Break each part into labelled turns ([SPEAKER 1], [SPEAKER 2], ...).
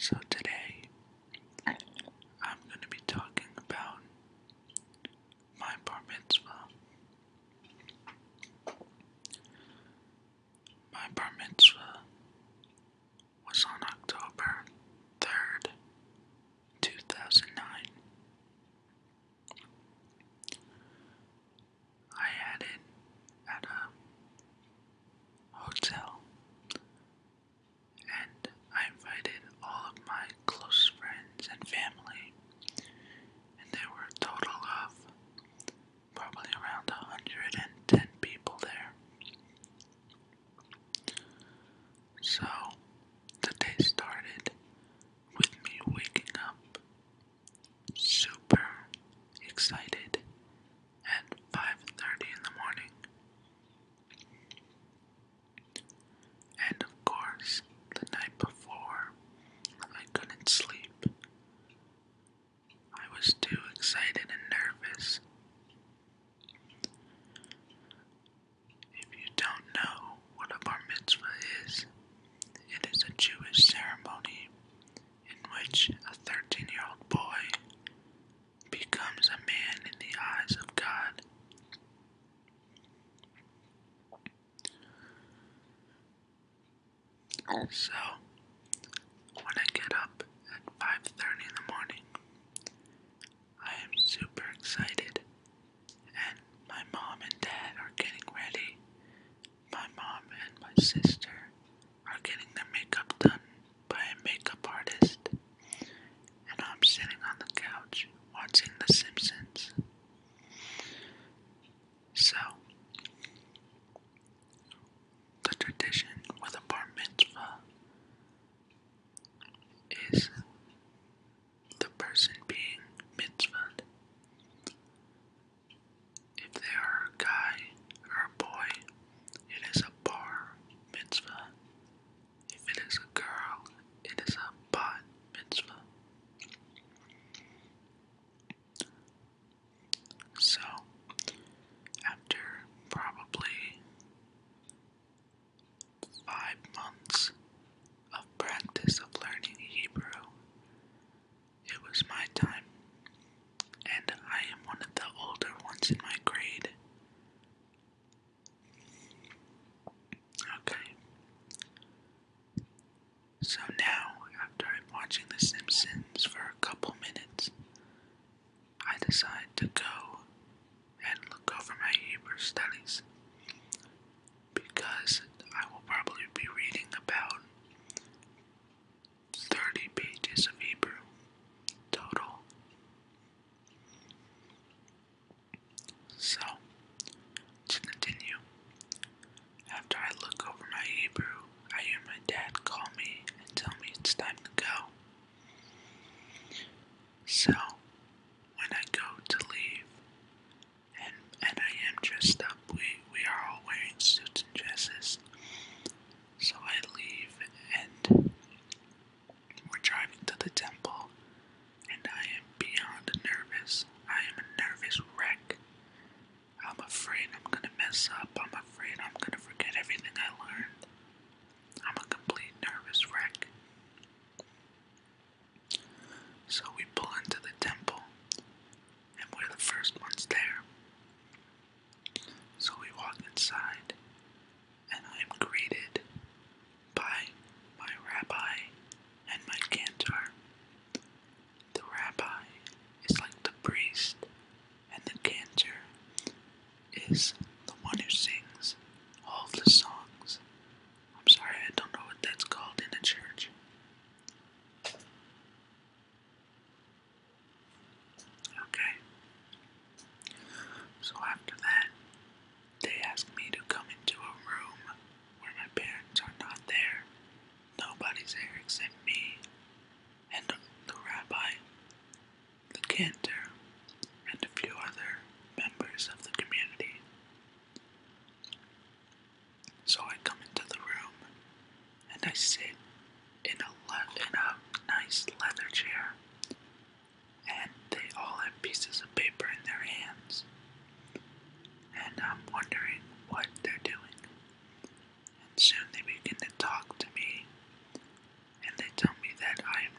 [SPEAKER 1] So today I'm going to be talking about my bar mitzvah. My bar mitzvah was on October 3rd, 2009. I had it at a hotel, and I invited all of my close friends and family, and there were a total of probably around 110 people there. So the day started with me waking up super excited at 5:30 in the morning. And of course, the night before, I couldn't sleep. I was too excited and nervous. If you don't know what a bar mitzvah is, it is a Jewish ceremony in which a 13-year-old boy becomes a man in the eyes of God. So, when I get up at 5:30 in the morning, I am super excited, and my mom and dad are getting ready. My mom and my sister are getting their makeup done by a makeup artist, and I'm sitting on the couch watching The Simpsons. So, the tradition with a bar mitzvah is the person being mitzvahed. If they are a guy or a boy, it is a bar mitzvah. If it is a girl, it is a bat mitzvah. So, after probably 5 months of practice of learning Hebrew, it was my time, and I am one of the older ones in my grade. Okay, so now, after I'm watching The Simpsons for a couple minutes, I decide to go and look over my Hebrew studies, because I will probably be reading about 30 pages of Hebrew total. So, to continue, after I look over my Hebrew, I hear my dad call me and tell me it's time to go. So, when I go to leave, and I am dressed up, we are all wearing suits and dresses. So I leave, and we're driving to the temple, and I am beyond nervous. I am a nervous wreck. I'm afraid I'm gonna mess up. I'm afraid I'm gonna forget everything I learned. I'm a complete nervous wreck. So we pull into the temple, and we're the first ones there. So we walk inside, and I am greeted by my rabbi and my cantor. The rabbi is like the priest, and the cantor is the one who sings all of the songs. I'm sorry, I don't know what that's called in a church. Okay. So after that, they asked me to come into a room where my parents are not there. Nobody's there except me and the rabbi, the cantor, and a few other members of the community. So I come into the room, and I sit in a nice leather chair, and they all have pieces of paper in their hands, and I'm wondering what they're doing. And soon they begin to talk to me, and they tell me that I am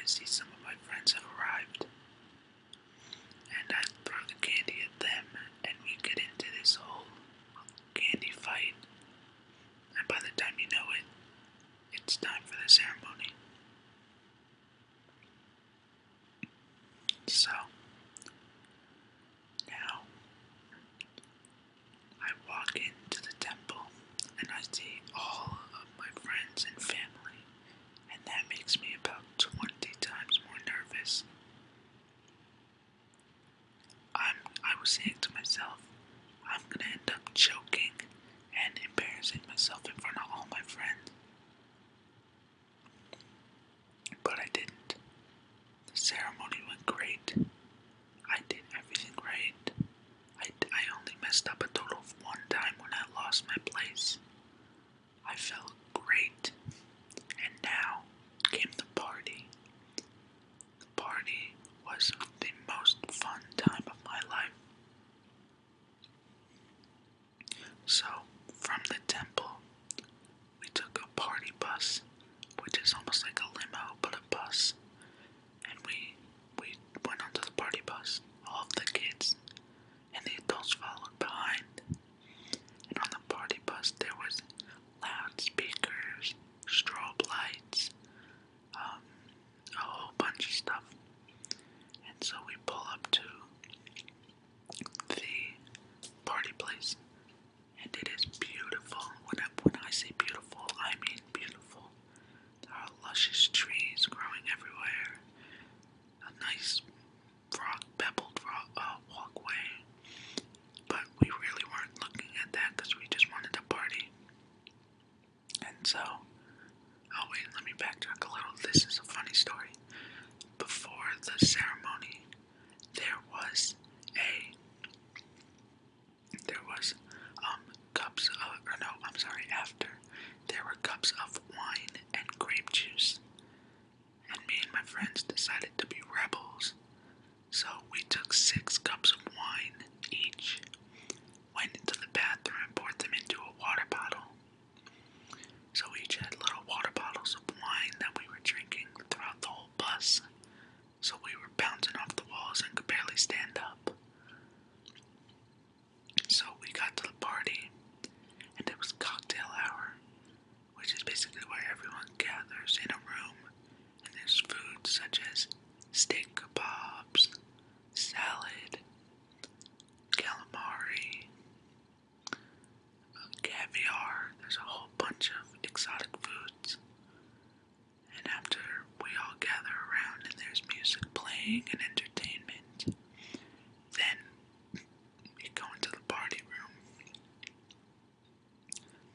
[SPEAKER 1] see some of my friends have arrived, and I throw the candy at them, and we get into this whole candy fight. And by the time you know it, it's time for the ceremony. So, now, I walk into the temple, and I see all of my friends and family, and that makes me about 20 times more nervous. I was saying to myself, I'm gonna end up choking and embarrassing myself in front of all my friends. But I didn't. The ceremony went great. I did everything right. I only messed up a total of one time when I lost my place. I felt great. And now came the party. The party was the most fun time of my life. So, from the temple, we took a party bus, which is almost like a limo, but a bus. And we went onto the party bus. All of the kids and the adults followed behind. And on the party bus there was loudspeakers, strobe lights, a whole bunch of stuff. And so we pull up to the party place, and it is beautiful. When I say beautiful, I mean beautiful. There are luscious trees growing everywhere, a nice pebbled walkway, but we really weren't looking at that because we just wanted to party. And so, oh wait, let me backtrack a little. This is a funny story. Before the ceremony, there was cups of, or no, I'm sorry, after, there were cups of wine and grape juice. And me and my friends decided to be rebels. So we took 6 cups of wine each, went into the bathroom and poured them into a water bottle. So we each had little water bottles of wine that we were drinking throughout the whole bus. So we were bouncing off the walls and could barely stand up. So we got to the party, and it was cocktail hour, which is basically where everyone gathers in a room, and there's food such as steak kebabs, salad, calamari, caviar. There's a whole bunch of exotic foods. And after we all gather around and there's music playing and entertainment, then we go into the party room.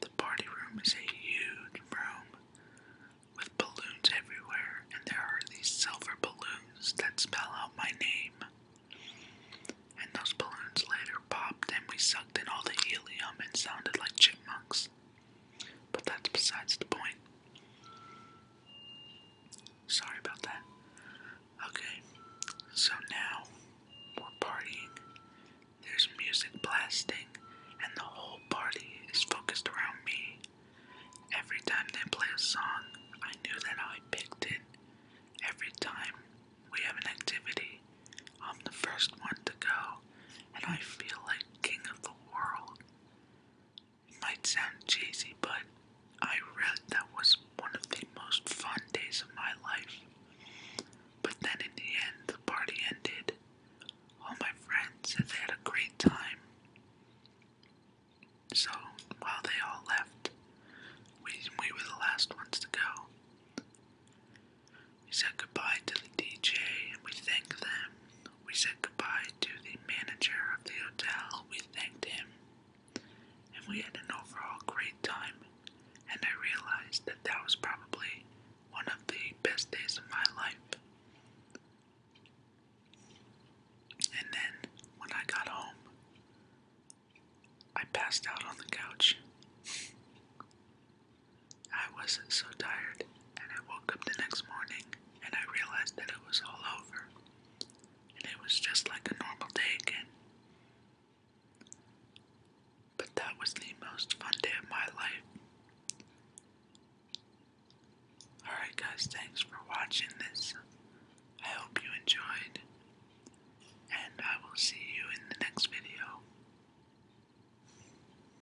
[SPEAKER 1] The party room is a huge room with balloons everywhere, and there are these silver balloons that spell out my name. And those balloons later popped, and we sucked in all the helium and sounded like chipmunks. But that's besides the point. Sorry about that. Okay, so now we're partying. There's music blasting, and the whole party is focused around me. Every time they play a song, I knew that I picked it. Every time we have an activity, I'm the first one to go, and I feel like king of the world. It might sound cheesy, but that was one of the most fun days of my life. But then in the end, the party ended. All my friends said they had a great time. So, while they all left, we were the last ones to go. We said goodbye to the DJ and we thanked them. We said goodbye to the manager of the hotel. We thanked him. And we had an overall great time. And I realized that that was probably one of the best days of my life. And then, when I got home, I passed out on the couch. I was so tired, and I woke up the next morning, and I realized that it was all over. And it was just like a normal day again. But that was the most fun day of my life. Alright guys, thanks for watching this. I hope you enjoyed, and I will see you in the next video.